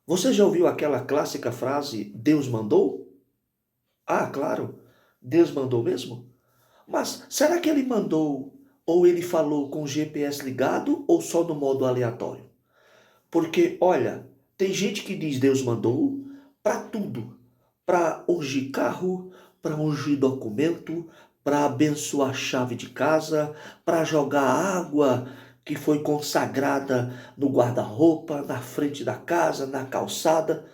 Você já ouviu aquela clássica frase, Deus mandou? Ah, claro, Deus mandou mesmo. Mas será que ele mandou ou ele falou com o GPS ligado ou só no modo aleatório? Porque, olha, tem gente que diz Deus mandou para tudo. Para ungir carro, para ungir documento, para abençoar a chave de casa, para jogar água que foi consagrada no guarda-roupa, na frente da casa, na calçada.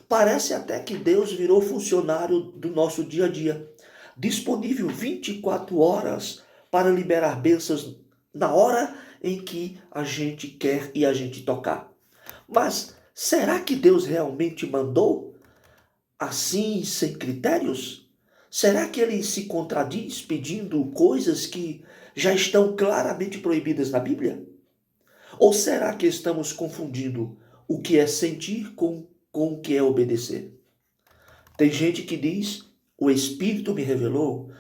Parece até que Deus virou funcionário do nosso dia a dia, disponível 24 horas para liberar bênçãos na hora em que a gente quer e a gente tocar. Mas será que Deus realmente mandou assim, sem critérios? Será que ele se contradiz pedindo coisas que já estão claramente proibidas na Bíblia? Ou será que estamos confundindo o que é sentir com o que é obedecer? Tem gente que diz: o Espírito me revelou.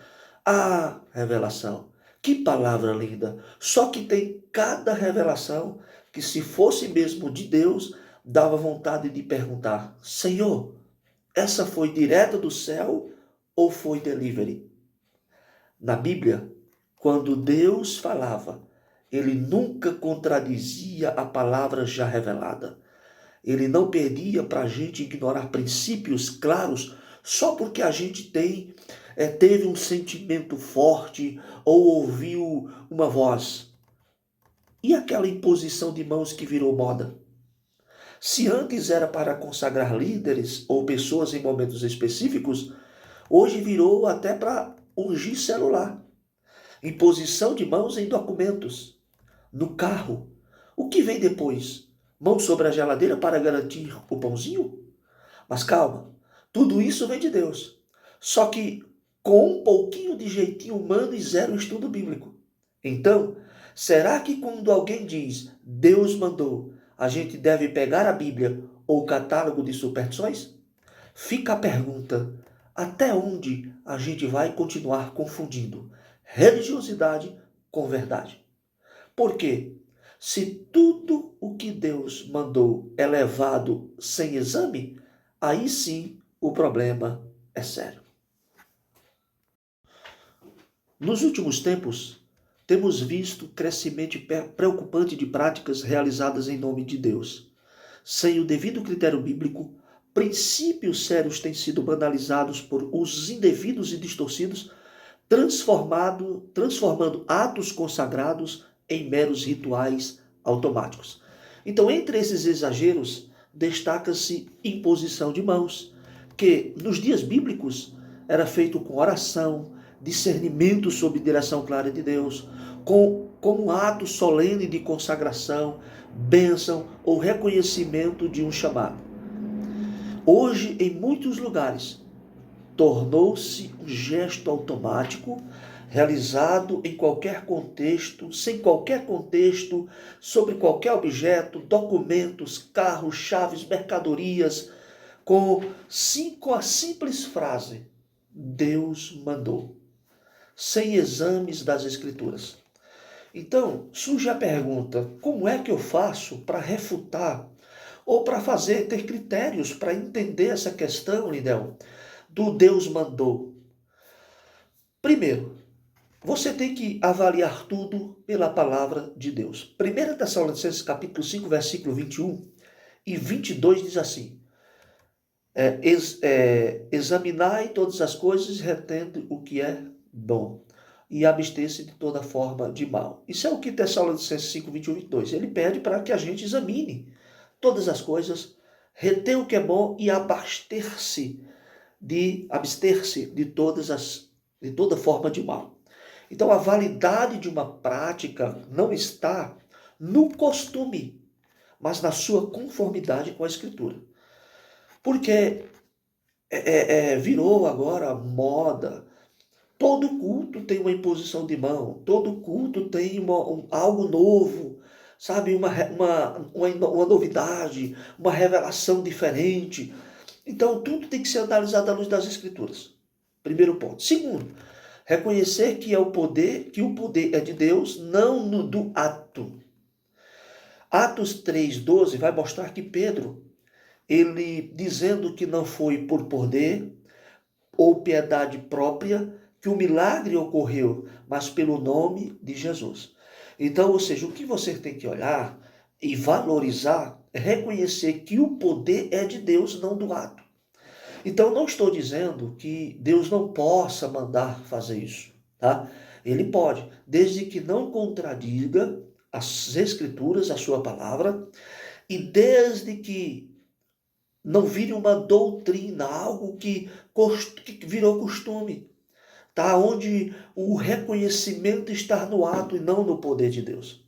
Ah, revelação. Que palavra linda. Só que tem cada revelação que, se fosse mesmo de Deus, dava vontade de perguntar: Senhor, essa foi direta do céu ou foi delivery? Na Bíblia, quando Deus falava, ele nunca contradizia a palavra já revelada. Ele não pedia para a gente ignorar princípios claros só porque a gente teve um sentimento forte ou ouviu uma voz. E aquela imposição de mãos que virou moda? Se antes era para consagrar líderes ou pessoas em momentos específicos, hoje virou até para ungir celular. Imposição de mãos em documentos, no carro. O que vem depois? Mão sobre a geladeira para garantir o pãozinho? Mas calma, tudo isso vem de Deus. Só que com um pouquinho de jeitinho humano e zero estudo bíblico. Então, será que quando alguém diz Deus mandou, a gente deve pegar a Bíblia ou o catálogo de superstições? Fica a pergunta: até onde a gente vai continuar confundindo religiosidade com verdade? Por quê? Se tudo o que Deus mandou é levado sem exame, aí sim o problema é sério. Nos últimos tempos, temos visto crescimento preocupante de práticas realizadas em nome de Deus. Sem o devido critério bíblico, princípios sérios têm sido banalizados por usos indevidos e distorcidos, transformando atos consagrados em meros rituais automáticos. Então, entre esses exageros, destaca-se imposição de mãos, que nos dias bíblicos era feito com oração, discernimento sob direção clara de Deus, como um ato solene de consagração, bênção ou reconhecimento de um chamado. Hoje, em muitos lugares, tornou-se um gesto automático, realizado em qualquer contexto, sem qualquer contexto, sobre qualquer objeto, documentos, carros, chaves, mercadorias, com a simples frase: Deus mandou, sem exames das Escrituras. Então, surge a pergunta: como é que eu faço para refutar ou para ter critérios para entender essa questão, Lidel, do Deus mandou? Primeiro, você tem que avaliar tudo pela palavra de Deus. 1 Tessalonicenses capítulo 5, versículo 21 e 22 diz assim: examinai todas as coisas, retendo o que é bom, e abster-se de toda forma de mal. Isso é o que Tessalonicenses 5, 21 e 22. Ele pede para que a gente examine todas as coisas, reter o que é bom e abster-se de toda forma de mal. Então, a validade de uma prática não está no costume, mas na sua conformidade com a Escritura. Porque virou agora moda. Todo culto tem uma imposição de mão, todo culto tem algo novo, sabe? Uma novidade, uma revelação diferente. Então, tudo tem que ser analisado à luz das Escrituras. Primeiro ponto. Segundo, reconhecer que o poder é de Deus, não do ato. Atos 3,12 vai mostrar que Pedro, ele dizendo que não foi por poder ou piedade própria que o milagre ocorreu, mas pelo nome de Jesus. Então, ou seja, o que você tem que olhar e valorizar é reconhecer que o poder é de Deus, não do ato. Então, não estou dizendo que Deus não possa mandar fazer isso, tá? Ele pode, desde que não contradiga as Escrituras, a sua palavra, e desde que não vire uma doutrina, algo que virou costume, tá? Onde o reconhecimento está no ato e não no poder de Deus.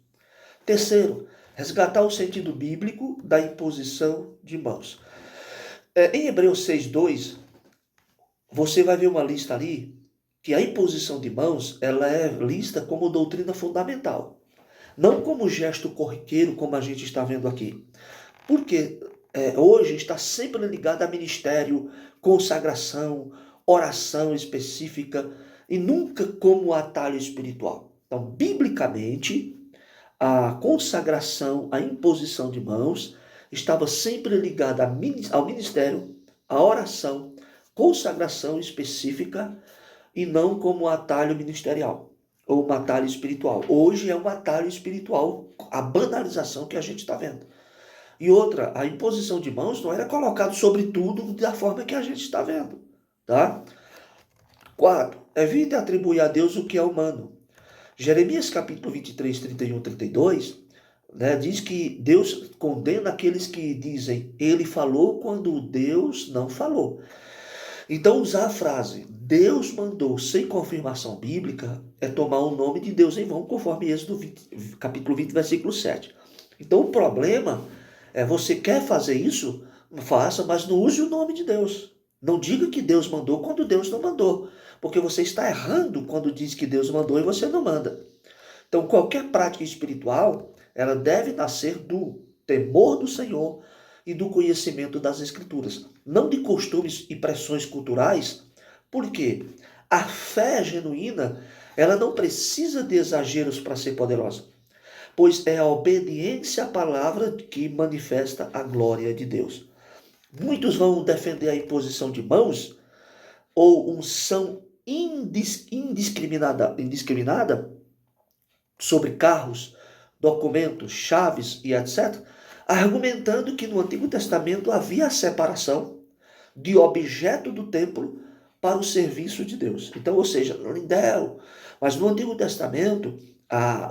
Terceiro, resgatar o sentido bíblico da imposição de mãos. Em Hebreus 6:2, você vai ver uma lista ali que a imposição de mãos ela é lista como doutrina fundamental, não como gesto corriqueiro como a gente está vendo aqui. Porque hoje está sempre ligado a ministério, consagração, oração específica e nunca como atalho espiritual. Então, biblicamente, a consagração, a imposição de mãos estava sempre ligada ao ministério, à oração, consagração específica e não como atalho ministerial ou um atalho espiritual. Hoje é um atalho espiritual, a banalização que a gente está vendo. E outra, a imposição de mãos não era colocado sobre tudo da forma que a gente está vendo, tá? 4. Evite atribuir a Deus o que é humano. Jeremias capítulo 23, 31, 32, né, diz que Deus condena aqueles que dizem, ele falou quando Deus não falou. Então usar a frase, Deus mandou sem confirmação bíblica, é tomar o nome de Deus em vão, conforme Êxodo 20, capítulo 20, versículo 7. Então o problema você quer fazer isso? Faça, mas não use o nome de Deus. Não diga que Deus mandou quando Deus não mandou. Porque você está errando quando diz que Deus mandou e você não manda. Então, qualquer prática espiritual, ela deve nascer do temor do Senhor e do conhecimento das Escrituras. Não de costumes e pressões culturais. Por quê? A fé genuína, ela não precisa de exageros para ser poderosa, pois é a obediência à palavra que manifesta a glória de Deus. Muitos vão defender a imposição de mãos ou unção indiscriminada sobre carros, documentos, chaves e etc., argumentando que no Antigo Testamento havia a separação de objeto do templo para o serviço de Deus. Então, ou seja, no Lindel, mas no Antigo Testamento,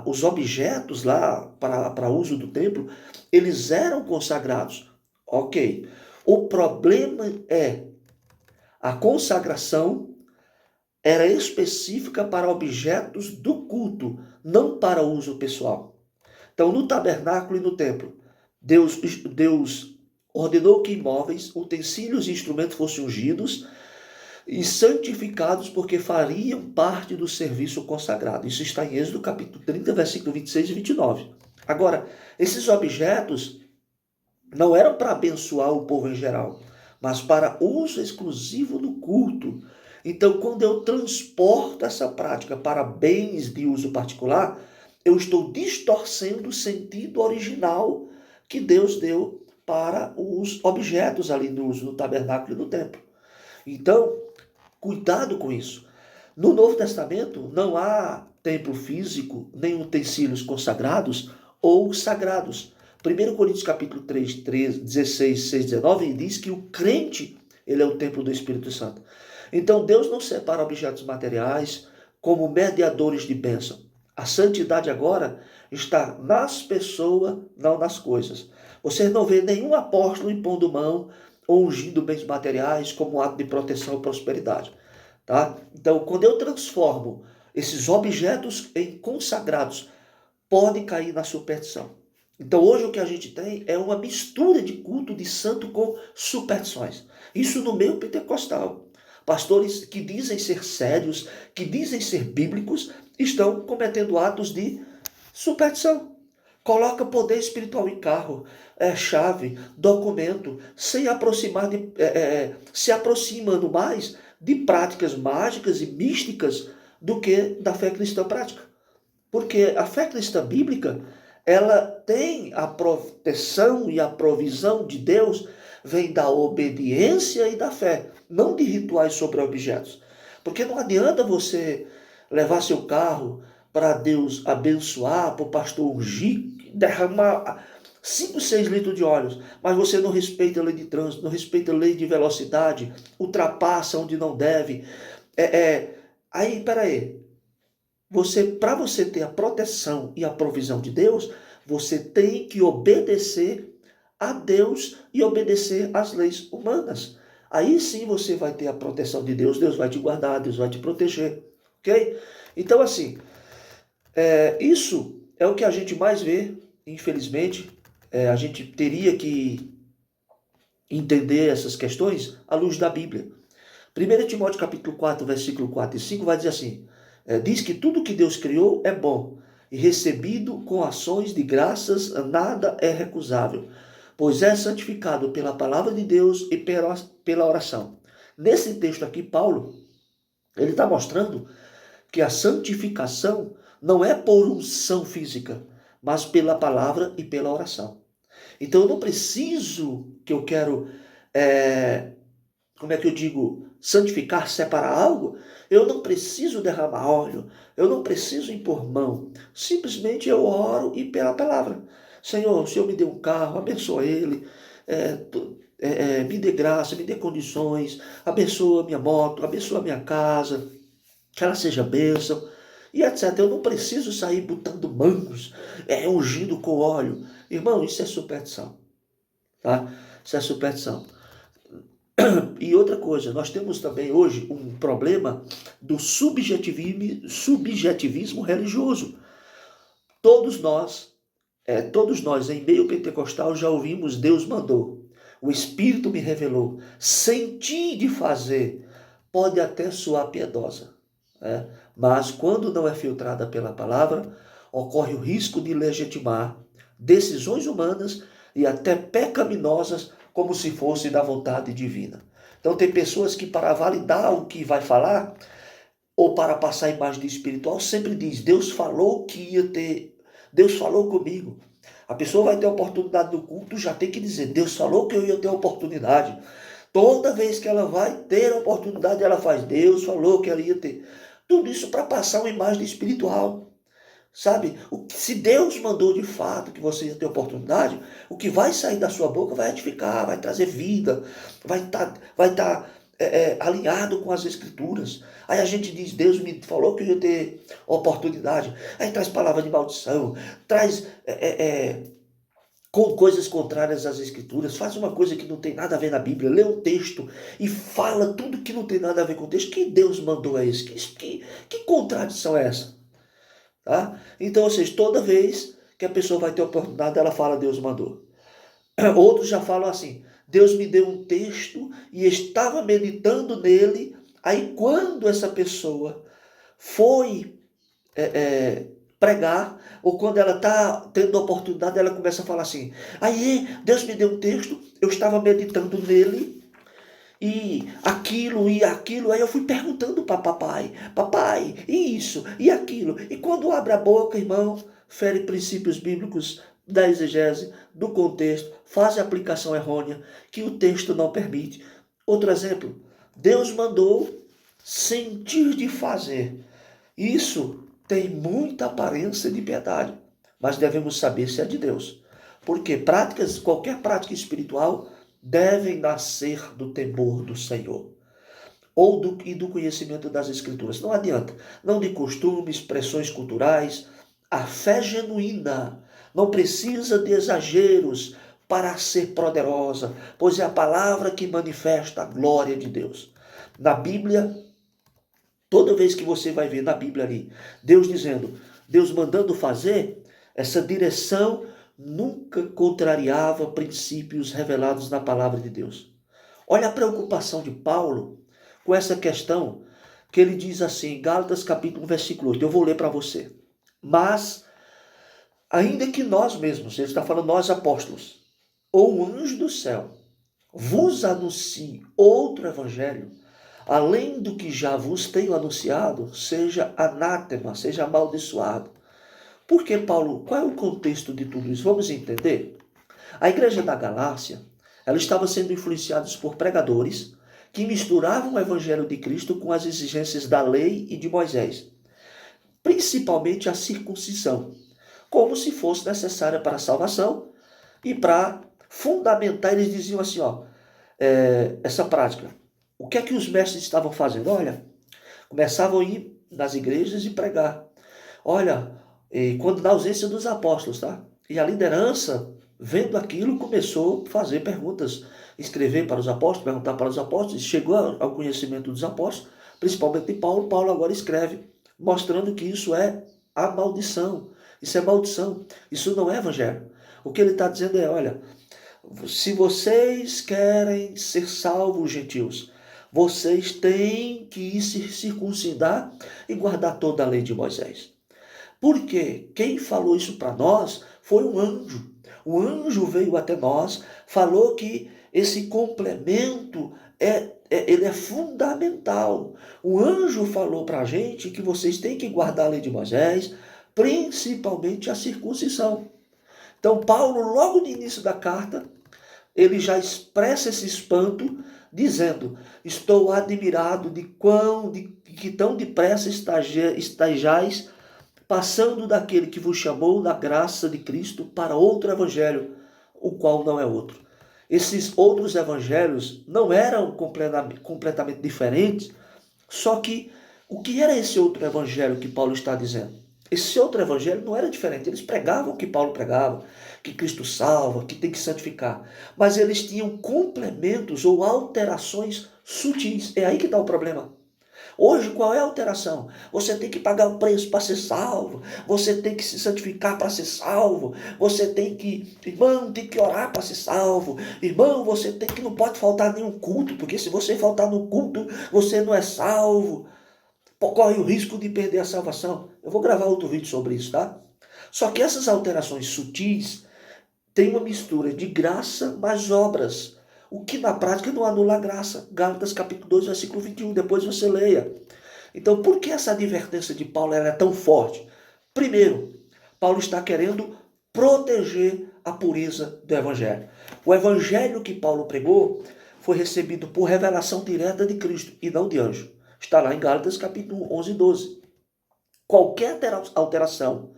os objetos lá para uso do templo, eles eram consagrados. Ok. O problema é a consagração era específica para objetos do culto, não para uso pessoal. Então, no tabernáculo e no templo, Deus ordenou que imóveis, utensílios e instrumentos fossem ungidos e santificados porque fariam parte do serviço consagrado. Isso está em Êxodo capítulo 30, versículo 26 e 29. Agora, esses objetos não eram para abençoar o povo em geral, mas para uso exclusivo no culto. Então, quando eu transporto essa prática para bens de uso particular, eu estou distorcendo o sentido original que Deus deu para os objetos ali no uso do tabernáculo e do templo. Então, cuidado com isso. No Novo Testamento não há templo físico, nem utensílios consagrados ou sagrados. 1 Coríntios capítulo 3, 16, 6, 19, diz que o crente, ele é o templo do Espírito Santo. Então Deus não separa objetos materiais como mediadores de bênção. A santidade agora está nas pessoas, não nas coisas. Você não vê nenhum apóstolo impondo mão ou ungindo bens materiais como ato de proteção e prosperidade. Tá? Então, quando eu transformo esses objetos em consagrados, pode cair na superstição. Então, hoje o que a gente tem é uma mistura de culto de santo com superstições. Isso no meio pentecostal. Pastores que dizem ser sérios, que dizem ser bíblicos, estão cometendo atos de superstição. Coloca poder espiritual em carro, chave, documento, sem aproximar se aproximando mais de práticas mágicas e místicas do que da fé cristã prática. Porque a fé cristã bíblica, ela tem a proteção e a provisão de Deus, vem da obediência e da fé, não de rituais sobre objetos. Porque não adianta você levar seu carro para Deus abençoar, para o pastor ungir, derramar 5, 6 litros de óleo, mas você não respeita a lei de trânsito, não respeita a lei de velocidade, ultrapassa onde não deve. Aí, peraí, para você ter a proteção e a provisão de Deus, você tem que obedecer a Deus e obedecer às leis humanas. Aí sim você vai ter a proteção de Deus, Deus vai te guardar, Deus vai te proteger, ok? Então assim, isso é o que a gente mais vê, infelizmente. A gente teria que entender essas questões à luz da Bíblia. 1 Timóteo capítulo 4, versículo 4 e 5 vai dizer assim, diz que tudo que Deus criou é bom, e recebido com ações de graças nada é recusável, pois é santificado pela palavra de Deus e pela oração. Nesse texto aqui, Paulo, ele está mostrando que a santificação não é por unção física, mas pela palavra e pela oração. Então eu não preciso, que eu quero, como é que eu digo, santificar, separar algo, eu não preciso derramar óleo, eu não preciso impor mão, simplesmente eu oro e pela palavra. Senhor, o Senhor me deu um carro, abençoa ele, me dê graça, me dê condições, abençoa minha moto, abençoa minha casa, que ela seja bênção, e etc. Eu não preciso sair botando mãos, ungindo com óleo. Irmão, isso é superstição, tá? Isso é superstição. E outra coisa, nós temos também hoje um problema do subjetivismo religioso. Todos nós em meio pentecostal já ouvimos Deus mandou, o Espírito me revelou, senti de fazer, pode até soar piedosa, mas quando não é filtrada pela palavra, ocorre o risco de legitimar decisões humanas e até pecaminosas como se fosse da vontade divina. Então tem pessoas que para validar o que vai falar, ou para passar a imagem de espiritual, sempre diz, Deus falou que ia ter, Deus falou comigo. A pessoa vai ter oportunidade no culto, já tem que dizer, Deus falou que eu ia ter oportunidade. Toda vez que ela vai ter a oportunidade, ela faz, Deus falou que ela ia ter. Tudo isso para passar uma imagem espiritual. Sabe, se Deus mandou de fato que você ia ter oportunidade, o que vai sair da sua boca vai edificar, vai trazer vida, vai tá, alinhado com as escrituras. Aí a gente diz, Deus me falou que eu ia ter oportunidade. Aí traz palavra de maldição, traz com coisas contrárias às escrituras, faz uma coisa que não tem nada a ver na Bíblia, lê um texto e fala tudo que não tem nada a ver com o texto. Que Deus mandou é esse? Que contradição é essa? Tá? Então, ou seja, toda vez que a pessoa vai ter oportunidade, ela fala, Deus mandou. Outros já falam assim, Deus me deu um texto e estava meditando nele, aí quando essa pessoa foi pregar, ou quando ela está tendo a oportunidade, ela começa a falar assim, aí Deus me deu um texto, eu estava meditando nele, e aquilo, aí eu fui perguntando para papai, e isso, e aquilo. E quando abre a boca, irmão, fere princípios bíblicos da exegese, do contexto, faz a aplicação errônea, que o texto não permite. Outro exemplo, Deus mandou sentir de fazer. Isso tem muita aparência de piedade, mas devemos saber se é de Deus. Porque qualquer prática espiritual devem nascer do temor do Senhor e do conhecimento das Escrituras. Não adianta, não de costumes, expressões culturais. A fé genuína não precisa de exageros para ser poderosa, pois é a palavra que manifesta a glória de Deus. Na Bíblia, toda vez que você vai ver na Bíblia ali, Deus dizendo, Deus mandando fazer, essa direção nunca contrariava princípios revelados na palavra de Deus. Olha a preocupação de Paulo com essa questão, que ele diz assim, Gálatas capítulo 1, versículo 8, eu vou ler para você. Mas, ainda que nós mesmos, ele está falando nós apóstolos, ou um anjo do céu, vos anuncie outro evangelho, além do que já vos tenho anunciado, seja anátema, seja amaldiçoado. Por que Paulo? Qual é o contexto de tudo isso? Vamos entender? A igreja da Galácia, ela estava sendo influenciada por pregadores que misturavam o evangelho de Cristo com as exigências da lei e de Moisés, principalmente a circuncisão, como se fosse necessária para a salvação e para fundamentar. Eles diziam assim, ó, essa prática. O que é que os mestres estavam fazendo? Olha, começavam a ir nas igrejas e pregar. Olha, quando na ausência dos apóstolos, tá? E a liderança, vendo aquilo, começou a fazer perguntas, escrever para os apóstolos, perguntar para os apóstolos, chegou ao conhecimento dos apóstolos, principalmente de Paulo. Paulo agora escreve, mostrando que isso é a maldição. Isso é maldição. Isso não é evangelho. O que ele está dizendo é, olha, se vocês querem ser salvos, gentios, vocês têm que se circuncidar e guardar toda a lei de Moisés. Porque quem falou isso para nós foi um anjo. O anjo veio até nós, falou que esse complemento ele é fundamental. O anjo falou para a gente que vocês têm que guardar a lei de Moisés, principalmente a circuncisão. Então, Paulo, logo no início da carta, ele já expressa esse espanto, dizendo: estou admirado de que tão depressa estajais passando daquele que vos chamou da graça de Cristo para outro evangelho, o qual não é outro. Esses outros evangelhos não eram completamente diferentes, só que o que era esse outro evangelho que Paulo está dizendo? Esse outro evangelho não era diferente. Eles pregavam o que Paulo pregava, que Cristo salva, que tem que santificar. Mas eles tinham complementos ou alterações sutis. É aí que está o problema. Hoje, qual é a alteração? Você tem que pagar o preço para ser salvo. Você tem que se santificar para ser salvo. Você tem que, irmão, tem que orar para ser salvo. Irmão, você tem que, não pode faltar nenhum culto, porque se você faltar no culto, você não é salvo. Corre o risco de perder a salvação. Eu vou gravar outro vídeo sobre isso, tá? Só que essas alterações sutis têm uma mistura de graça mais obras, o que na prática não anula a graça. Gálatas capítulo 2, versículo 21, depois você leia. Então, por que essa advertência de Paulo é tão forte? Primeiro, Paulo está querendo proteger a pureza do evangelho. O evangelho que Paulo pregou foi recebido por revelação direta de Cristo e não de anjo. Está lá em Gálatas capítulo 11 e 12. Qualquer alteração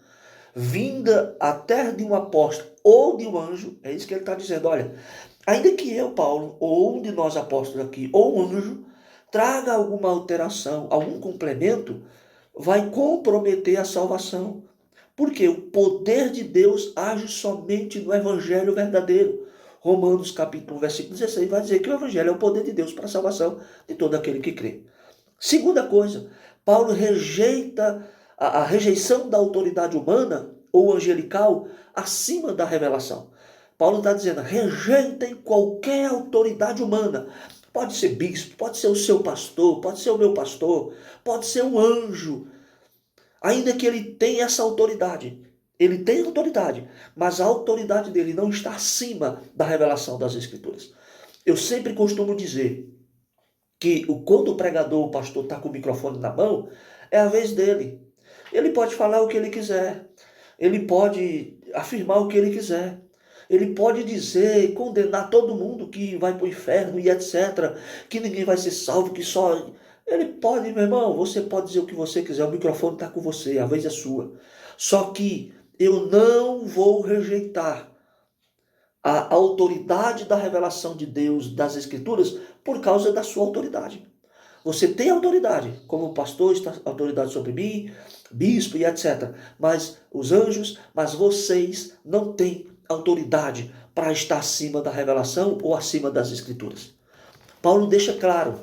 vinda até de um apóstolo ou de um anjo, é isso que ele está dizendo. Olha, ainda que eu, Paulo, ou um de nós apóstolos aqui, ou um anjo, traga alguma alteração, algum complemento, vai comprometer a salvação. Porque o poder de Deus age somente no evangelho verdadeiro. Romanos capítulo 1, versículo 16 vai dizer que o evangelho é o poder de Deus para a salvação de todo aquele que crê. Segunda coisa, Paulo rejeita a rejeição da autoridade humana ou angelical acima da revelação. Paulo está dizendo, rejeitem qualquer autoridade humana. Pode ser bispo, pode ser o seu pastor, pode ser o meu pastor, pode ser um anjo. Ainda que ele tenha essa autoridade. Ele tem autoridade, mas a autoridade dele não está acima da revelação das Escrituras. Eu sempre costumo dizer que quando o pregador, o pastor, está com o microfone na mão, é a vez dele. Ele pode falar o que ele quiser. Ele pode afirmar o que ele quiser. Ele pode dizer, condenar todo mundo que vai para o inferno e etc. Que ninguém vai ser salvo, que só... Ele pode, meu irmão, você pode dizer o que você quiser. O microfone está com você, a vez é sua. Só que eu não vou rejeitar a autoridade da revelação de Deus, das Escrituras, por causa da sua autoridade. Você tem autoridade, como pastor está autoridade sobre mim, bispo e etc. Mas os anjos, mas vocês não têm autoridade para estar acima da revelação ou acima das Escrituras. Paulo deixa claro,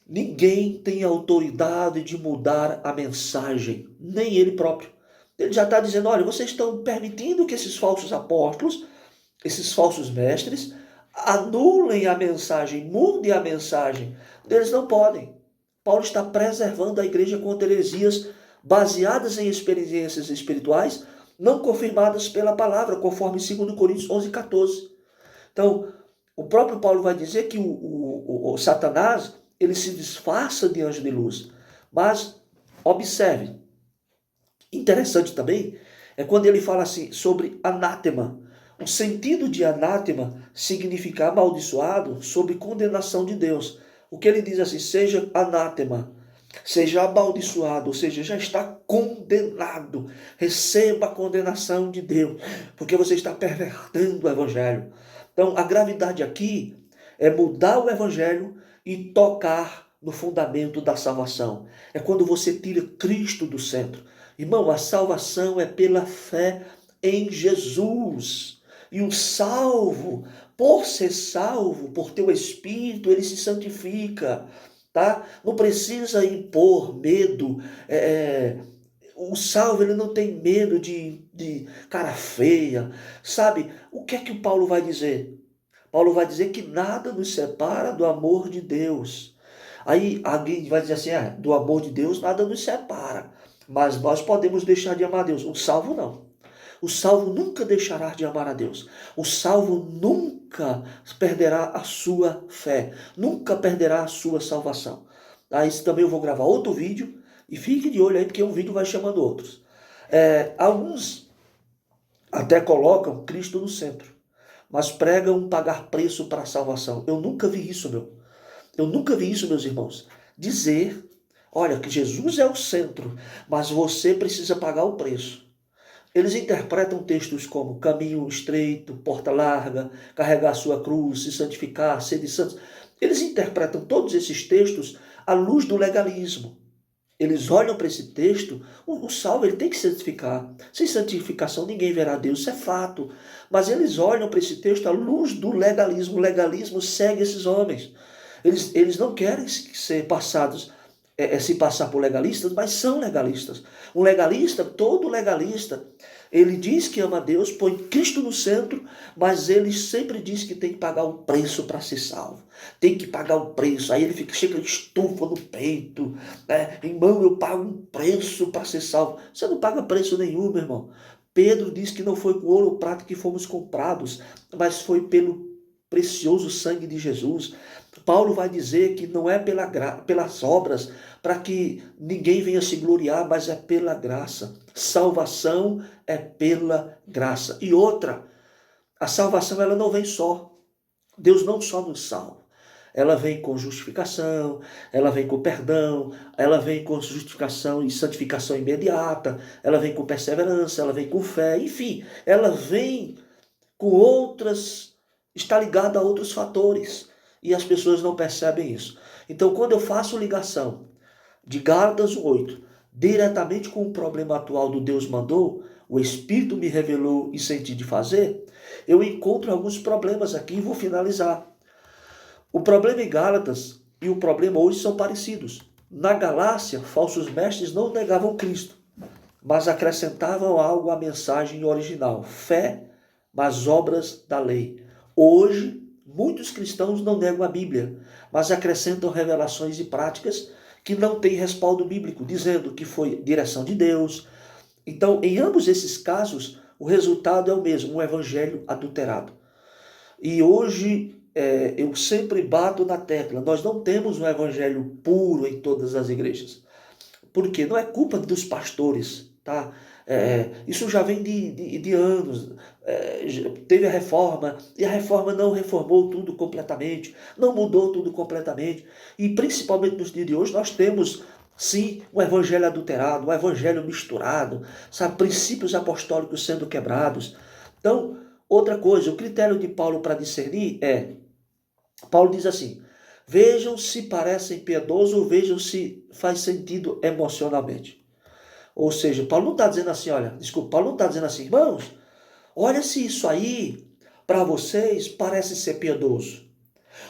ninguém tem autoridade de mudar a mensagem, nem ele próprio. Ele já está dizendo, olha, vocês estão permitindo que esses falsos apóstolos, esses falsos mestres, anulem a mensagem, mudem a mensagem. Eles não podem. Paulo está preservando a igreja contra heresias baseadas em experiências espirituais, não confirmadas pela palavra, conforme 2 Coríntios 11, 14. Então, o próprio Paulo vai dizer que o Satanás, ele se disfarça de anjo de luz. Mas, observe, interessante também, É quando ele fala assim sobre anátema. O sentido de anátema significa amaldiçoado sob condenação de Deus. O que ele diz assim, seja anátema, seja amaldiçoado, ou seja, já está condenado. Receba a condenação de Deus, porque você está pervertendo o evangelho. Então, a gravidade aqui é mudar o evangelho e tocar no fundamento da salvação. É quando você tira Cristo do centro. Irmão, a salvação é pela fé em Jesus. E o salvo, por ser salvo, por ter o Espírito, ele se santifica, tá? Não precisa impor medo. O salvo, ele não tem medo de cara feia, sabe? O que é que o Paulo vai dizer? Paulo vai dizer que nada nos separa do amor de Deus. Aí alguém vai dizer assim, do amor de Deus nada nos separa, mas nós podemos deixar de amar a Deus. O salvo não. O salvo nunca deixará de amar a Deus. O salvo nunca perderá a sua fé, nunca perderá a sua salvação. Isso também eu vou gravar outro vídeo, e fique de olho aí, porque um vídeo vai chamando outros. Alguns até colocam Cristo no centro, mas pregam pagar preço para a salvação. Eu nunca vi isso, Eu nunca vi isso, meus irmãos. Dizer, olha, que Jesus é o centro, mas você precisa pagar o preço. Eles interpretam textos como caminho estreito, porta larga, carregar sua cruz, se santificar, ser de santos. Eles interpretam todos esses textos à luz do legalismo. Eles olham para esse texto, o salvo ele tem que se santificar. Sem santificação ninguém verá Deus, isso é fato. Mas eles olham para esse texto à luz do legalismo. O legalismo segue esses homens. Eles não querem ser passados, se passar por legalistas, mas são legalistas. Um legalista, todo legalista, ele diz que ama Deus, põe Cristo no centro, mas ele sempre diz que tem que pagar um preço para ser salvo. Tem que pagar um preço. Aí ele chega estufa no peito. Irmão, eu pago um preço para ser salvo. Você não paga preço nenhum, meu irmão. Pedro diz que não foi com ouro ou prata que fomos comprados, mas foi pelo precioso sangue de Jesus. Paulo vai dizer que não é pelas obras, para que ninguém venha se gloriar, mas é pela graça. Salvação é pela graça. E outra, a salvação ela não vem só. Deus não só nos salva. Ela vem com justificação, ela vem com perdão, ela vem com justificação e santificação imediata, ela vem com perseverança, ela vem com fé, enfim, ela vem com outras, está ligada a outros fatores. E as pessoas não percebem isso. Então, quando eu faço ligação de Gálatas 8, diretamente com o problema atual do Deus mandou, o Espírito me revelou e senti de fazer, eu encontro alguns problemas aqui e vou finalizar. O problema em Gálatas e o problema hoje são parecidos. Na Galácia, falsos mestres não negavam Cristo, mas acrescentavam algo à mensagem original, fé, mas obras da lei. Hoje, muitos cristãos não negam a Bíblia, mas acrescentam revelações e práticas que não têm respaldo bíblico, dizendo que foi direção de Deus. Então, em ambos esses casos, o resultado é o mesmo, um evangelho adulterado. E hoje, eu sempre bato na tecla, nós não temos um evangelho puro em todas as igrejas. Por quê? Não é culpa dos pastores, tá? Isso já vem de anos. Teve a reforma, e a reforma não reformou tudo completamente, não mudou tudo completamente. E principalmente nos dias de hoje, nós temos, sim, um evangelho adulterado, um evangelho misturado, sabe? Princípios apostólicos sendo quebrados. Então, outra coisa, o critério de Paulo para discernir Paulo diz assim, vejam se parecem piedosos ou vejam se faz sentido emocionalmente. Ou seja, Paulo não está dizendo assim, Paulo não está dizendo assim, irmãos, olha se isso aí, para vocês, parece ser piedoso.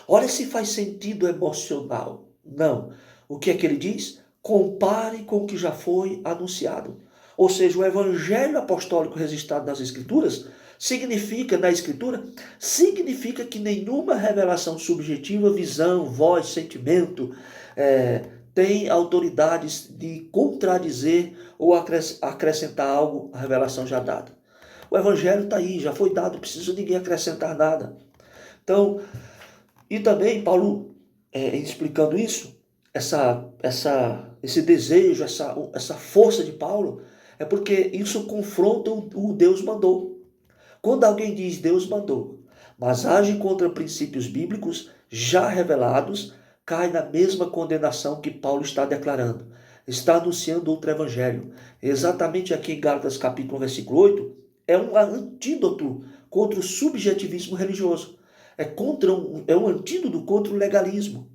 Olha se faz sentido emocional. Não. O que é que ele diz? Compare com o que já foi anunciado. Ou seja, o evangelho apostólico registrado nas Escrituras significa que nenhuma revelação subjetiva, visão, voz, sentimento, tem autoridades de contradizer ou acrescentar algo à revelação já dada. O evangelho está aí, já foi dado, não precisa ninguém acrescentar nada. Então, e também Paulo, explicando isso, esse desejo, essa força de Paulo, É porque isso confronta o Deus mandou. Quando alguém diz Deus mandou, mas age contra princípios bíblicos já revelados, cai na mesma condenação que Paulo está declarando. Está anunciando outro evangelho. Exatamente aqui em Gálatas capítulo 1, versículo 8, é um antídoto contra o subjetivismo religioso. É um antídoto contra o legalismo.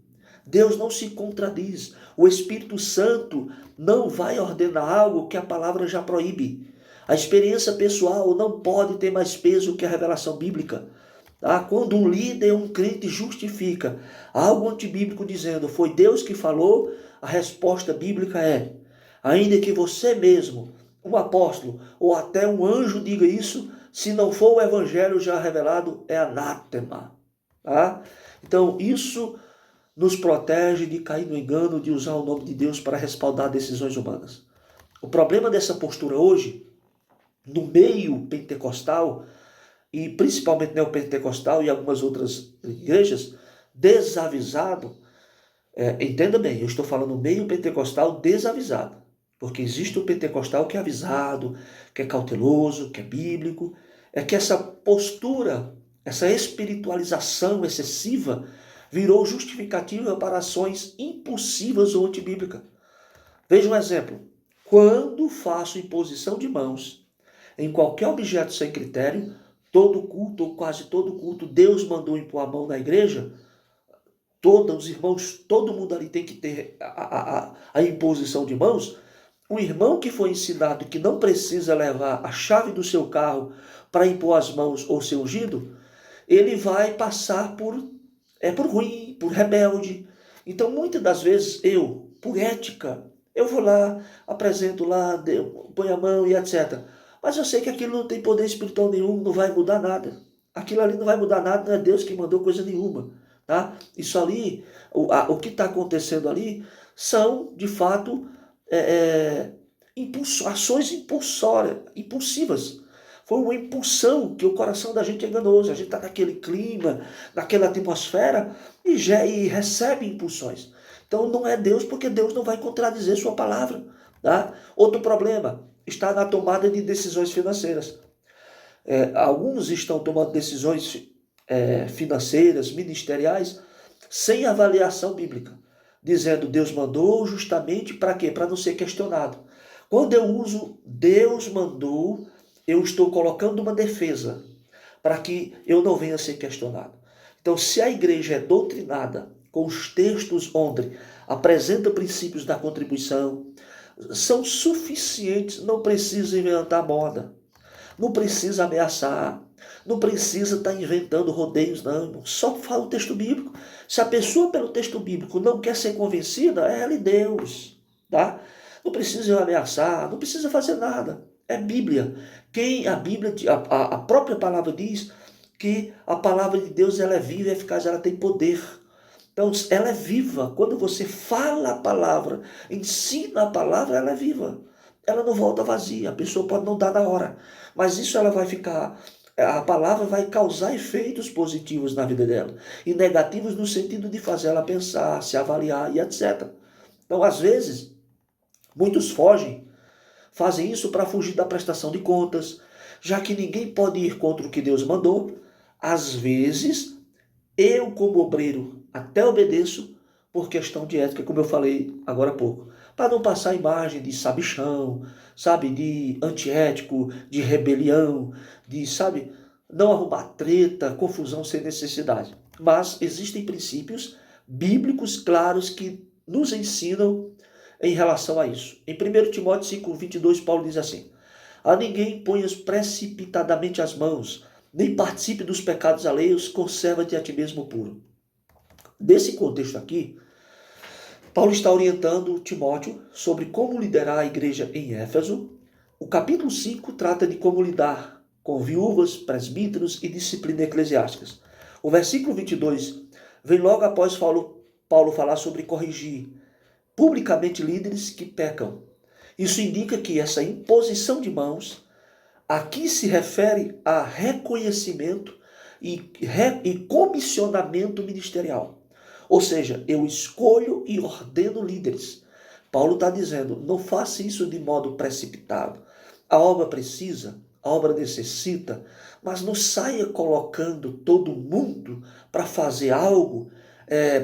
Deus não se contradiz. O Espírito Santo não vai ordenar algo que a palavra já proíbe. A experiência pessoal não pode ter mais peso que a revelação bíblica. Tá? Quando um líder, um crente justifica algo antibíblico dizendo foi Deus que falou, a resposta bíblica é: ainda que você mesmo, um apóstolo ou até um anjo diga isso, se não for o evangelho já revelado, é anátema. Tá? Então isso nos protege de cair no engano de usar o nome de Deus para respaldar decisões humanas. O problema dessa postura hoje, no meio pentecostal, e principalmente neopentecostal e algumas outras igrejas, desavisado, entenda bem, eu estou falando meio pentecostal desavisado, porque existe o pentecostal que é avisado, que é cauteloso, que é bíblico, é que essa postura, essa espiritualização excessiva virou justificativa para ações impulsivas ou antibíblicas. Veja um exemplo. Quando faço imposição de mãos em qualquer objeto sem critério, todo culto ou quase todo culto, Deus mandou impor a mão na igreja, todos os irmãos, todo mundo ali tem que ter a imposição de mãos. Um irmão que foi ensinado que não precisa levar a chave do seu carro para impor as mãos ou ser ungido, ele vai passar por ruim, por rebelde. Então, muitas das vezes, por ética, eu vou lá, apresento lá, ponho a mão e etc. Mas eu sei que aquilo não tem poder espiritual nenhum, não vai mudar nada. Aquilo ali não vai mudar nada, não é Deus que mandou coisa nenhuma. Tá? Isso ali, o que está acontecendo ali, são, de fato, ações impulsivas. Foi uma impulsão que o coração da gente é enganoso. A gente está naquele clima, naquela atmosfera e recebe impulsões. Então não é Deus, porque Deus não vai contradizer sua palavra. Tá? Outro problema está na tomada de decisões financeiras. Alguns estão tomando decisões financeiras, ministeriais, sem avaliação bíblica, dizendo Deus mandou justamente para quê? Para não ser questionado. Quando eu uso Deus mandou, eu estou colocando uma defesa para que eu não venha a ser questionado. Então, se a igreja é doutrinada com os textos onde apresenta princípios da contribuição, são suficientes, não precisa inventar moda, não precisa ameaçar, não precisa estar inventando rodeios, não. Só fala o texto bíblico. Se a pessoa pelo texto bíblico não quer ser convencida, é ela e Deus. Tá? Não precisa ameaçar, não precisa fazer nada. É Bíblia. A própria palavra diz que a palavra de Deus ela é viva e eficaz, ela tem poder. Então, ela é viva. Quando você fala a palavra, ensina a palavra, ela é viva. Ela não volta vazia. A pessoa pode não dar na hora, mas isso ela vai ficar. A palavra vai causar efeitos positivos na vida dela e negativos no sentido de fazer ela pensar, se avaliar e etc. Então, às vezes, muitos fazem isso para fugir da prestação de contas, já que ninguém pode ir contra o que Deus mandou. Às vezes, eu como obreiro até obedeço por questão de ética, como eu falei agora há pouco, para não passar a imagem de sabichão, sabe, de antiético, de rebelião, de, sabe, não arrumar treta, confusão sem necessidade. Mas existem princípios bíblicos claros que nos ensinam em relação a isso. Em 1 Timóteo 5:22, Paulo diz assim: a ninguém ponhas precipitadamente as mãos, nem participe dos pecados alheios, conserva-te a ti mesmo puro. Nesse contexto aqui, Paulo está orientando Timóteo sobre como liderar a igreja em Éfeso. O capítulo 5 trata de como lidar com viúvas, presbíteros e disciplina eclesiásticas. O versículo 22 vem logo após Paulo falar sobre corrigir publicamente líderes que pecam. Isso indica que essa imposição de mãos aqui se refere a reconhecimento e comissionamento ministerial. Ou seja, eu escolho e ordeno líderes. Paulo está dizendo, não faça isso de modo precipitado. A obra precisa, a obra necessita, mas não saia colocando todo mundo para fazer algo,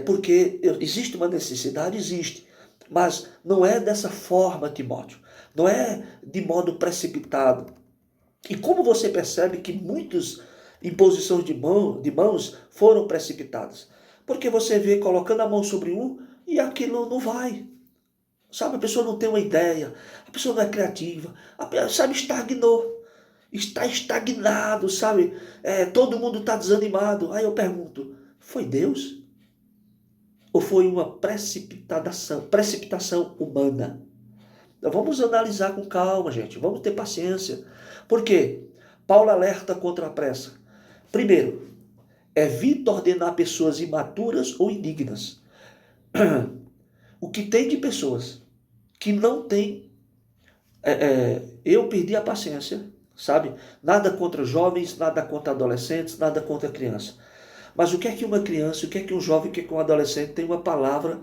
porque existe uma necessidade, existe, mas não é dessa forma, Timóteo, não é de modo precipitado. E como você percebe que muitas imposições de mãos foram precipitadas? Porque você vê colocando a mão sobre um e aquilo não vai. Sabe, a pessoa não tem uma ideia, a pessoa não é criativa, sabe, estagnou, está estagnado, sabe? Todo mundo está desanimado. Aí eu pergunto, foi Deus? Ou foi uma precipitação humana? Então vamos analisar com calma, gente, vamos ter paciência. Por quê? Paulo alerta contra a pressa. Primeiro, evita ordenar pessoas imaturas ou indignas. O que tem de pessoas que não têm. Eu perdi a paciência, sabe? Nada contra jovens, nada contra adolescentes, nada contra criança. Mas o que é que uma criança, o que é que um jovem, o que é que um adolescente tem uma palavra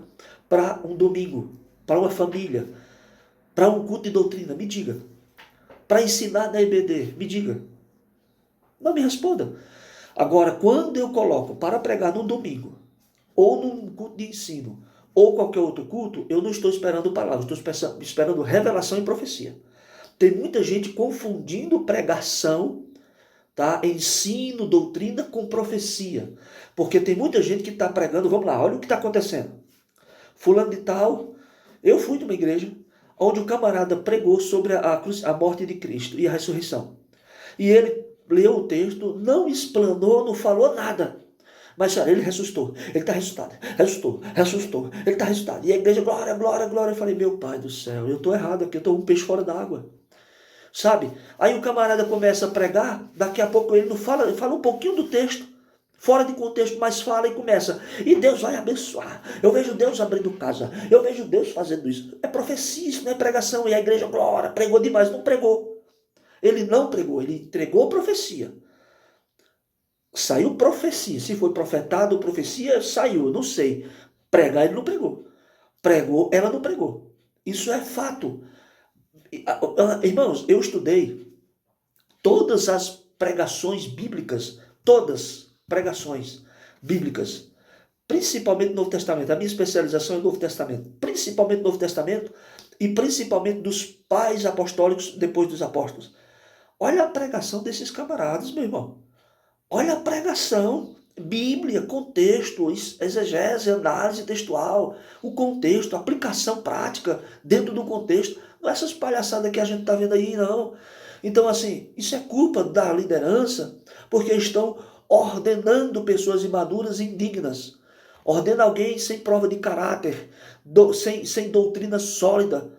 para um domingo, para uma família, para um culto de doutrina? Me diga. Para ensinar na EBD? Me diga. Não me responda. Agora, quando eu coloco para pregar num domingo, ou num culto de ensino, ou qualquer outro culto, eu não estou esperando palavras, estou esperando revelação e profecia. Tem muita gente confundindo pregação, tá? Ensino, doutrina com profecia. Porque tem muita gente que está pregando, vamos lá, olha o que está acontecendo. Fulano de tal, eu fui de uma igreja onde o camarada pregou sobre a morte de Cristo e a ressurreição. E ele leu o texto, não explanou, não falou nada. Mas ele ressuscitou, ele está ressuscitado, ressuscitou, ele está ressuscitado. E a igreja, glória, glória, glória. Eu falei, meu pai do céu, eu estou errado aqui, eu estou um peixe fora d'água. Sabe? Aí o camarada começa a pregar, daqui a pouco ele não fala, ele fala um pouquinho do texto, fora de contexto, mas fala e começa. E Deus vai abençoar. Eu vejo Deus abrindo casa, eu vejo Deus fazendo isso. É profecia, isso não é pregação. E a igreja, glória, pregou demais, não pregou. Ele não pregou, ele entregou profecia. Saiu profecia. Se foi profetado, profecia, saiu. Não sei. Pregar, ele não pregou. Pregou, ela não pregou. Isso é fato. Irmãos, eu estudei todas as pregações bíblicas, todas pregações bíblicas, principalmente no Novo Testamento. A minha especialização é no Novo Testamento. Principalmente no Novo Testamento e principalmente dos pais apostólicos depois dos apóstolos. Olha a pregação desses camaradas, meu irmão. Olha a pregação, Bíblia, contexto, exegese, análise textual, o contexto, aplicação prática dentro do contexto. Não é essas palhaçadas que a gente está vendo aí, não. Então, assim, isso é culpa da liderança, porque estão ordenando pessoas imaduras e indignas. Ordena alguém sem prova de caráter, sem doutrina sólida.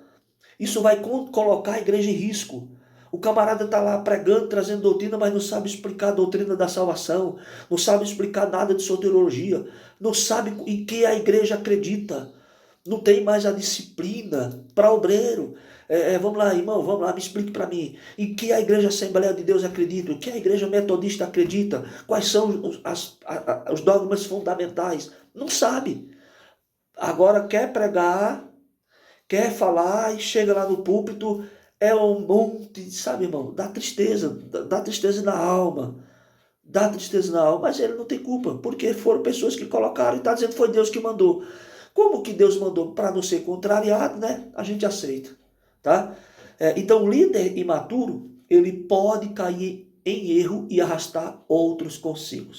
Isso vai colocar a igreja em risco. O camarada está lá pregando, trazendo doutrina, mas não sabe explicar a doutrina da salvação, não sabe explicar nada de soteriologia, não sabe em que a igreja acredita, não tem mais a disciplina para obreiro. Vamos lá, irmão, vamos lá, me explique para mim. Em que a igreja Assembleia de Deus acredita? O que a igreja metodista acredita? Quais são os dogmas fundamentais? Não sabe. Agora quer pregar, quer falar e chega lá no púlpito. É um monte, sabe, irmão? Dá tristeza na alma. Dá tristeza na alma, mas ele não tem culpa, porque foram pessoas que colocaram e está dizendo que foi Deus que mandou. Como que Deus mandou para não ser contrariado, né? A gente aceita, tá? Então, o líder imaturo, ele pode cair em erro e arrastar outros consigo.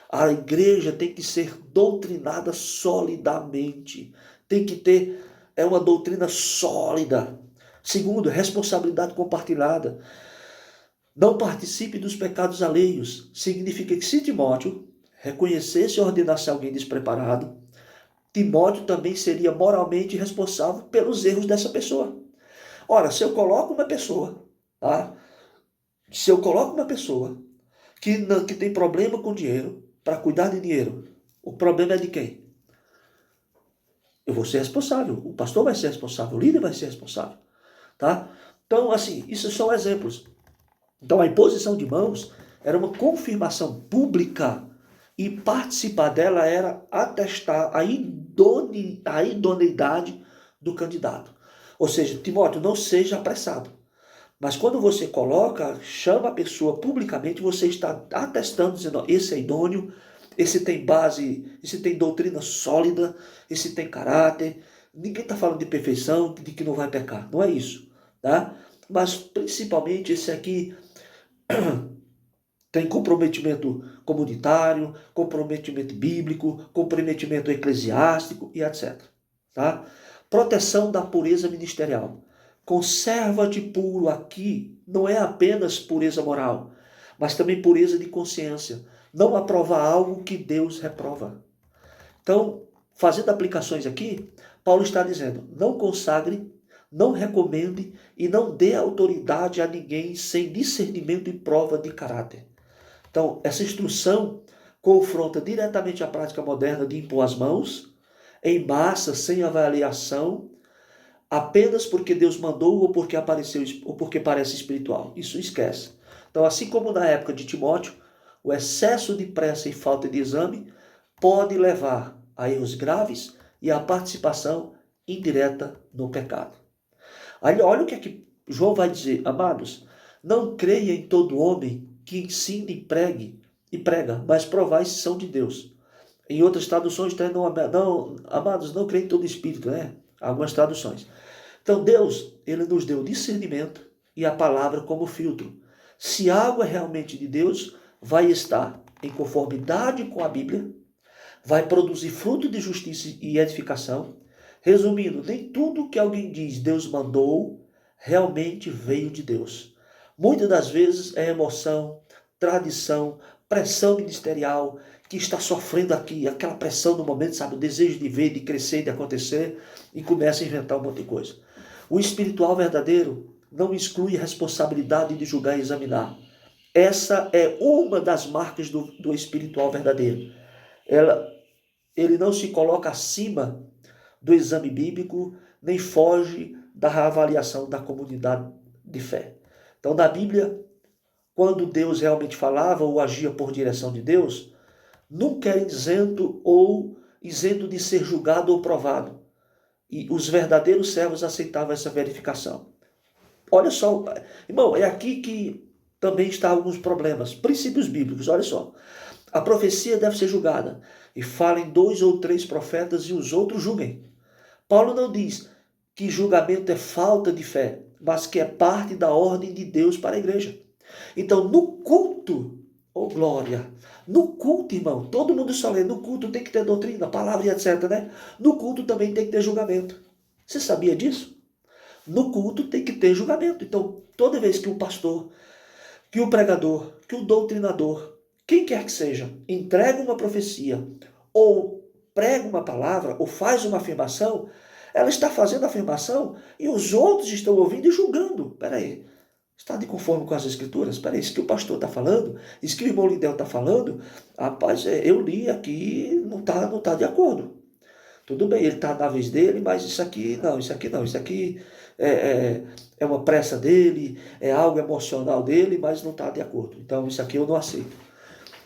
A igreja tem que ser doutrinada solidamente. Tem que ter uma doutrina sólida. Segundo, responsabilidade compartilhada. Não participe dos pecados alheios. Significa que se Timóteo reconhecesse e ordenasse alguém despreparado, Timóteo também seria moralmente responsável pelos erros dessa pessoa. Ora, se eu coloco uma pessoa, tá? Se eu coloco uma pessoa que tem problema com dinheiro, para cuidar de dinheiro, o problema é de quem? Eu vou ser responsável, o pastor vai ser responsável, o líder vai ser responsável. Tá? Então, assim, isso são exemplos. Então, a imposição de mãos era uma confirmação pública e participar dela era atestar a idoneidade do candidato. Ou seja, Timóteo, não seja apressado. Mas quando você coloca, chama a pessoa publicamente, você está atestando, dizendo, ó, esse é idôneo, esse tem base, esse tem doutrina sólida, esse tem caráter. Ninguém está falando de perfeição, de que não vai pecar. Não é isso, tá? Mas principalmente esse aqui tem comprometimento comunitário, comprometimento bíblico, comprometimento eclesiástico e etc. Tá? Proteção da pureza ministerial. Conserva-te puro aqui não é apenas pureza moral, mas também pureza de consciência. Não aprovar algo que Deus reprova. Então, fazendo aplicações aqui, Paulo está dizendo, não consagre, não recomende e não dê autoridade a ninguém sem discernimento e prova de caráter. Então, essa instrução confronta diretamente a prática moderna de impor as mãos, em massa, sem avaliação, apenas porque Deus mandou ou porque apareceu ou porque parece espiritual. Isso esquece. Então, assim como na época de Timóteo, o excesso de pressa e falta de exame pode levar a erros graves e à participação indireta no pecado. Aí, olha o que é que João vai dizer, amados, não creia em todo homem que ensine e prega, mas provai se são de Deus. Em outras traduções, não, amados, não creia em todo espírito, né? Algumas traduções. Então Deus, ele nos deu discernimento e a palavra como filtro. Se algo é realmente de Deus, vai estar em conformidade com a Bíblia, vai produzir fruto de justiça e edificação. Resumindo, nem tudo que alguém diz Deus mandou, realmente veio de Deus. Muitas das vezes é emoção, tradição, pressão ministerial, que está sofrendo aqui, aquela pressão no momento, sabe, o desejo de ver, de crescer, de acontecer, e começa a inventar um monte de coisa. O espiritual verdadeiro não exclui a responsabilidade de julgar e examinar. Essa é uma das marcas do espiritual verdadeiro. Ele não se coloca acima do exame bíblico, nem foge da avaliação da comunidade de fé. Então, na Bíblia, quando Deus realmente falava ou agia por direção de Deus, nunca era isento de ser julgado ou provado. E os verdadeiros servos aceitavam essa verificação. Olha só, irmão, é aqui que também está alguns problemas. Princípios bíblicos, olha só. A profecia deve ser julgada. E falem 2 ou 3 profetas e os outros julguem. Paulo não diz que julgamento é falta de fé, mas que é parte da ordem de Deus para a igreja. Então, no culto, oh glória, no culto, irmão, todo mundo só lê, no culto tem que ter doutrina, palavra e etc, né? No culto também tem que ter julgamento. Você sabia disso? No culto tem que ter julgamento. Então, toda vez que o pastor, que o pregador, que o doutrinador, quem quer que seja, entrega uma profecia, ou prega uma palavra, ou faz uma afirmação, ela está fazendo a afirmação e os outros estão ouvindo e julgando. Peraí, está de conforme com as escrituras? Peraí, isso que o pastor está falando, isso que o irmão Lidel está falando, rapaz, eu li aqui, não tá de acordo. Tudo bem, ele está na vez dele, mas isso aqui não, isso aqui é uma pressa dele, é algo emocional dele, mas não está de acordo. Então isso aqui eu não aceito.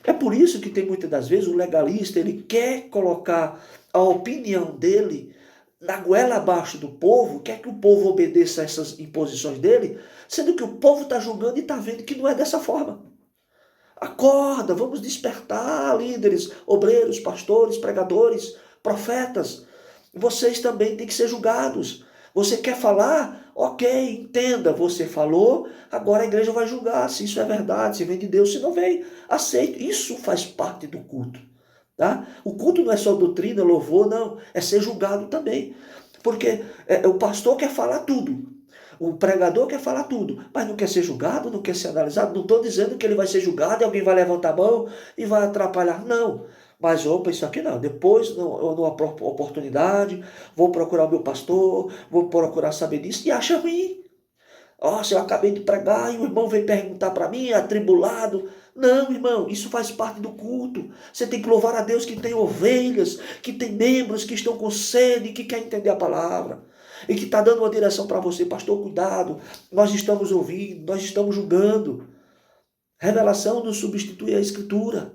É por isso que tem muitas das vezes o legalista, ele quer colocar a opinião dele na goela abaixo do povo, quer que o povo obedeça a essas imposições dele, sendo que o povo está julgando e está vendo que não é dessa forma. Acorda, vamos despertar líderes, obreiros, pastores, pregadores, profetas. Vocês também têm que ser julgados. Você quer falar? Ok, entenda, você falou, agora a igreja vai julgar se isso é verdade, se vem de Deus, se não vem, aceite. Isso faz parte do culto. Tá? O culto não é só doutrina, louvor, não, é ser julgado também. Porque o pastor quer falar tudo, o pregador quer falar tudo, mas não quer ser julgado, não quer ser analisado. Não estou dizendo que ele vai ser julgado e alguém vai levantar a mão e vai atrapalhar, não. Mas opa, isso aqui não. Depois, eu numa oportunidade, vou procurar o meu pastor, vou procurar saber disso, e acha ruim. Nossa, eu acabei de pregar e o irmão veio perguntar para mim, atribulado. Não, irmão, isso faz parte do culto. Você tem que louvar a Deus que tem ovelhas, que tem membros que estão com sede, que quer entender a palavra. E que está dando uma direção para você. Pastor, cuidado, nós estamos ouvindo, nós estamos julgando. Revelação não substitui a escritura.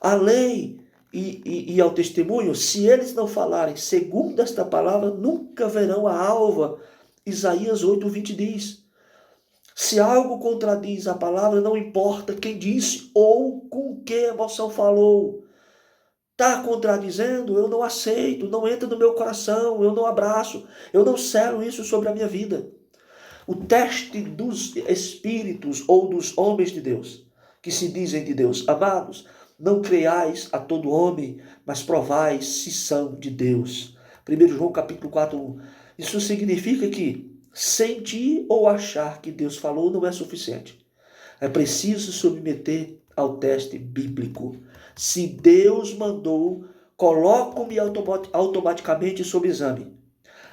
A lei e ao testemunho, se eles não falarem segundo esta palavra, nunca verão a alva. Isaías 8:20 diz. Se algo contradiz a palavra, não importa quem disse ou com que emoção falou. Está contradizendo, eu não aceito, não entra no meu coração, eu não abraço, eu não selo isso sobre a minha vida. O teste dos espíritos ou dos homens de Deus, que se dizem de Deus, amados, não creiais a todo homem, mas provais se são de Deus. 1 João capítulo 4:1. Isso significa que sentir ou achar que Deus falou não é suficiente. É preciso submeter ao teste bíblico. Se Deus mandou, coloco-me automaticamente sob exame.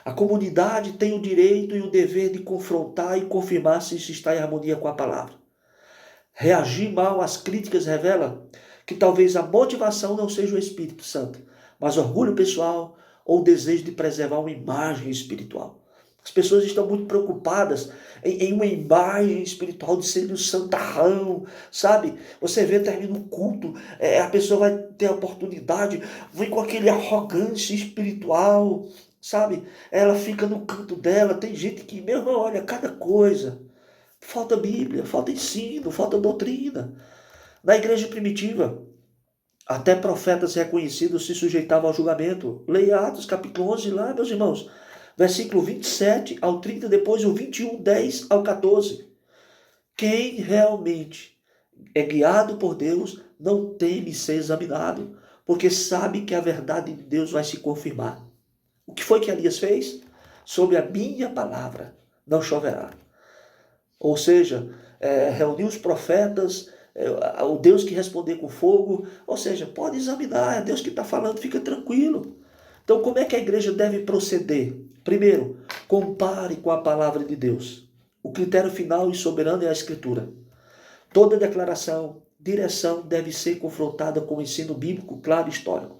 A comunidade tem o direito e o dever de confrontar e confirmar se isso está em harmonia com a palavra. Reagir mal às críticas revela que talvez a motivação não seja o Espírito Santo, mas orgulho pessoal ou desejo de preservar uma imagem espiritual. As pessoas estão muito preocupadas em uma imagem espiritual de ser um santarrão, sabe? Você vê, termina o culto, a pessoa vai ter a oportunidade, vem com aquele arrogância espiritual, sabe? Ela fica no canto dela. Tem gente que, meu irmão, olha cada coisa. Falta Bíblia, falta ensino, falta doutrina. Na igreja primitiva, até profetas reconhecidos se sujeitavam ao julgamento. Leia Atos capítulo 11 lá, meus irmãos. Versículo 27 ao 30, depois o 21, 10 ao 14. Quem realmente é guiado por Deus não teme ser examinado, porque sabe que a verdade de Deus vai se confirmar. O que foi que Elias fez? Sobre a minha palavra não choverá. Ou seja, reuniu os profetas, o Deus que responder com fogo, ou seja, pode examinar, é Deus que está falando, fica tranquilo. Então, como é que a igreja deve proceder? Primeiro, compare com a palavra de Deus. O critério final e soberano é a Escritura. Toda declaração, direção deve ser confrontada com o ensino bíblico claro e histórico.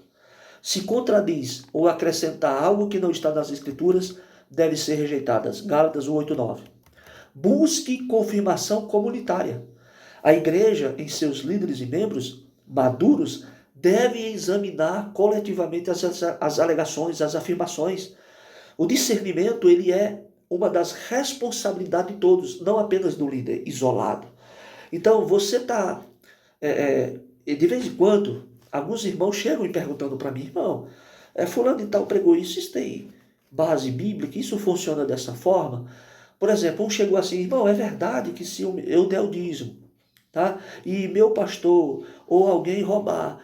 Se contradiz ou acrescentar algo que não está nas Escrituras, deve ser rejeitadas. Gálatas 1:8-9. Busque confirmação comunitária. A igreja, em seus líderes e membros maduros, deve examinar coletivamente as alegações, as afirmações. O discernimento, ele é uma das responsabilidades de todos, não apenas do líder isolado. Então, você está, de vez em quando, alguns irmãos chegam e perguntando para mim, irmão, fulano de tal pregou isso tem base bíblica, isso funciona dessa forma? Por exemplo, um chegou assim, irmão, é verdade que se eu der o dízimo, tá? E meu pastor ou alguém roubar,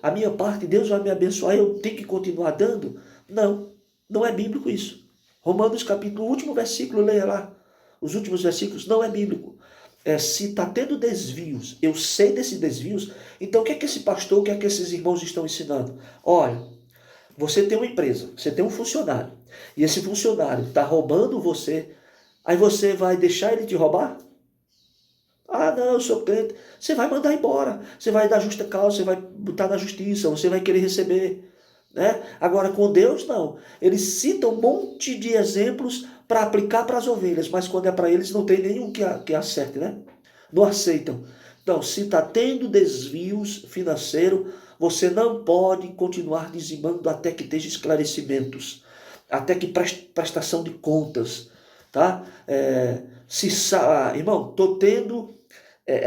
a minha parte, Deus vai me abençoar, eu tenho que continuar dando? Não, não é bíblico isso. Romanos capítulo, último versículo, leia lá. Os últimos versículos, não é bíblico. Se está tendo desvios, eu sei desses desvios, então o que é que esse pastor, o que é que esses irmãos estão ensinando? Olha, você tem uma empresa, você tem um funcionário, e esse funcionário está roubando você, aí você vai deixar ele te roubar? Ah, não, eu sou crente. Você vai mandar embora, você vai dar justa causa, você vai botar na justiça, você vai querer receber. Né? Agora, com Deus, não. Eles citam um monte de exemplos para aplicar para as ovelhas, mas quando é para eles, não tem nenhum que acerte, né? Não aceitam. Então, se está tendo desvios financeiros, você não pode continuar dizimando até que esteja esclarecimentos, até que prestação de contas, tá? Irmão, estou tendo...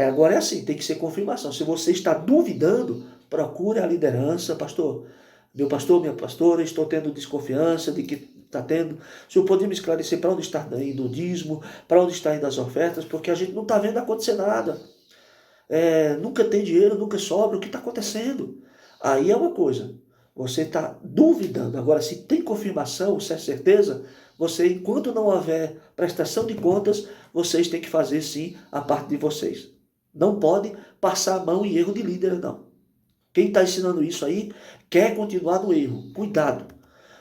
agora é assim, tem que ser confirmação. Se você está duvidando, procure a liderança, pastor, minha pastora, estou tendo desconfiança de que está tendo. O senhor poderia me esclarecer para onde está indo o dízimo, para onde está indo as ofertas, porque a gente não está vendo acontecer nada. Nunca tem dinheiro, nunca sobra, o que está acontecendo? Aí é uma coisa, você está duvidando. Agora, se tem confirmação, se é certeza, você, enquanto não houver prestação de contas, vocês têm que fazer sim a parte de vocês. Não pode passar a mão em erro de líder, não. Quem está ensinando isso aí quer continuar no erro. Cuidado.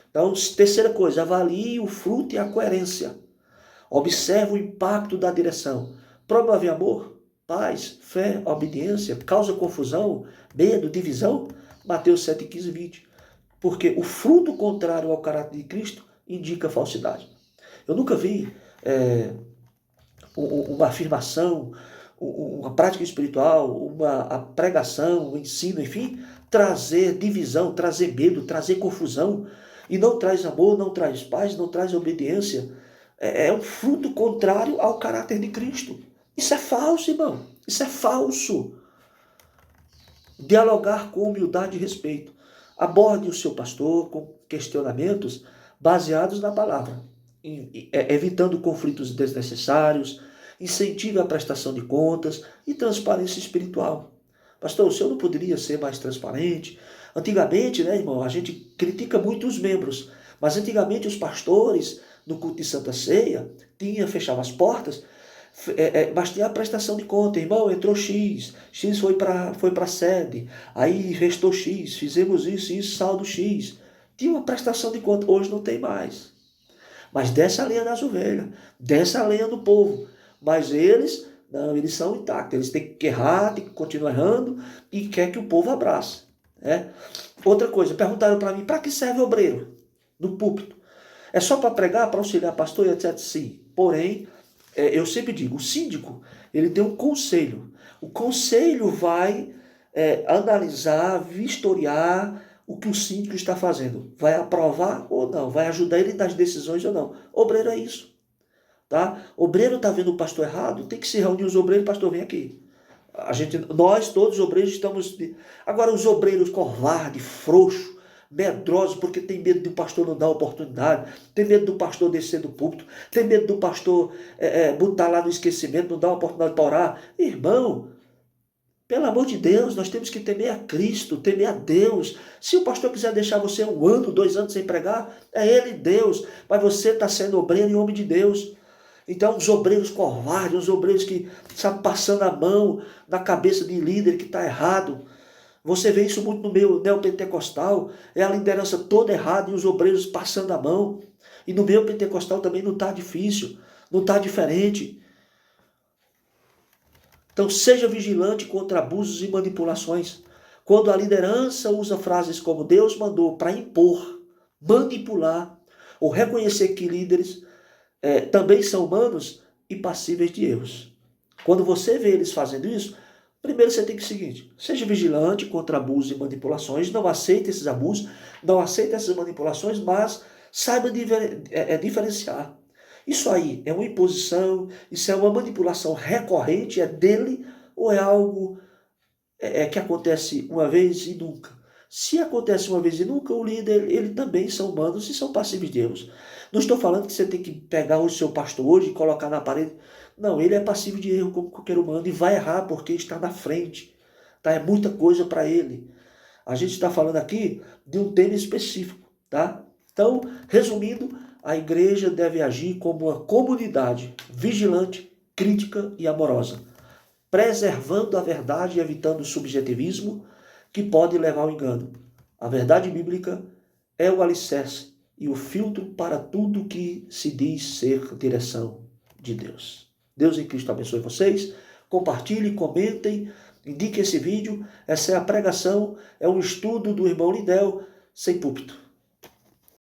Então, terceira coisa, avalie o fruto e a coerência. Observe o impacto da direção. Promove amor, paz, fé, obediência, causa confusão, medo, divisão. Mateus 7, 15 e 20. Porque o fruto contrário ao caráter de Cristo indica falsidade. Eu nunca vi uma afirmação, uma prática espiritual, a pregação, o ensino, enfim, trazer divisão, trazer medo, trazer confusão. E não traz amor, não traz paz, não traz obediência. é um fruto contrário ao caráter de Cristo. Isso é falso, irmão. Isso é falso. Dialogar com humildade e respeito. Aborde o seu pastor com questionamentos baseados na palavra, evitando conflitos desnecessários, incentive a prestação de contas e transparência espiritual. Pastor, o senhor não poderia ser mais transparente? Antigamente, né, irmão, a gente critica muito os membros, mas antigamente os pastores, no culto de Santa Ceia, fechavam as portas, mas tinha a prestação de conta, irmão, entrou X foi para a sede, aí restou X, fizemos isso, saldo X. Tinha uma prestação de conta, hoje não tem mais. Mas desce a lenha das ovelhas, desce a lenha do povo. Mas eles, não, eles são intactos, eles têm que errar, têm que continuar errando e quer que o povo abrace. Né? Outra coisa, perguntaram para mim, para que serve obreiro no púlpito? É só para pregar, para auxiliar pastor e etc. Sim, porém, eu sempre digo, o síndico, ele tem um conselho. O conselho vai analisar, vistoriar o que o síndico está fazendo. Vai aprovar ou não, vai ajudar ele nas decisões ou não. Obreiro é isso. Tá? Obreiro está vendo o pastor errado, tem que se reunir os obreiros, pastor, vem aqui. Nós todos os obreiros estamos... Agora os obreiros covardes, frouxos, medrosos, porque tem medo do pastor não dar oportunidade, tem medo do pastor descer do púlpito, tem medo do pastor botar lá no esquecimento, não dar oportunidade para orar. Irmão, pelo amor de Deus, nós temos que temer a Cristo, temer a Deus. Se o pastor quiser deixar você 1 ano, 2 anos sem pregar, é ele Deus, mas você está sendo obreiro e homem de Deus. Então, os obreiros covardes, os obreiros que estão passando a mão na cabeça de líder que está errado. Você vê isso muito no meio neopentecostal, é a liderança toda errada e os obreiros passando a mão. E no meio pentecostal também não está difícil, não está diferente. Então, seja vigilante contra abusos e manipulações. Quando a liderança usa frases como Deus mandou para impor, manipular ou reconhecer que líderes também são humanos e passíveis de erros. Quando você vê eles fazendo isso, primeiro você tem que ser o seguinte, seja vigilante contra abusos e manipulações, não aceite esses abusos, não aceite essas manipulações, mas saiba diferenciar. Isso aí é uma imposição, isso é uma manipulação recorrente, é dele ou é algo que acontece uma vez e nunca? Se acontece uma vez e nunca, o líder, ele também são humanos e são passíveis de erros. Não estou falando que você tem que pegar o seu pastor hoje e colocar na parede. Não, ele é passível de erro como qualquer humano e vai errar porque está na frente. Tá? É muita coisa para ele. A gente está falando aqui de um tema específico. Tá? Então, resumindo, a igreja deve agir como uma comunidade vigilante, crítica e amorosa, preservando a verdade e evitando o subjetivismo que pode levar ao engano. A verdade bíblica é o alicerce e o filtro para tudo que se diz ser direção de Deus. Deus em Cristo abençoe vocês. Compartilhem, comentem, indiquem esse vídeo. Essa é a pregação, é um estudo do irmão Lidel, sem púlpito.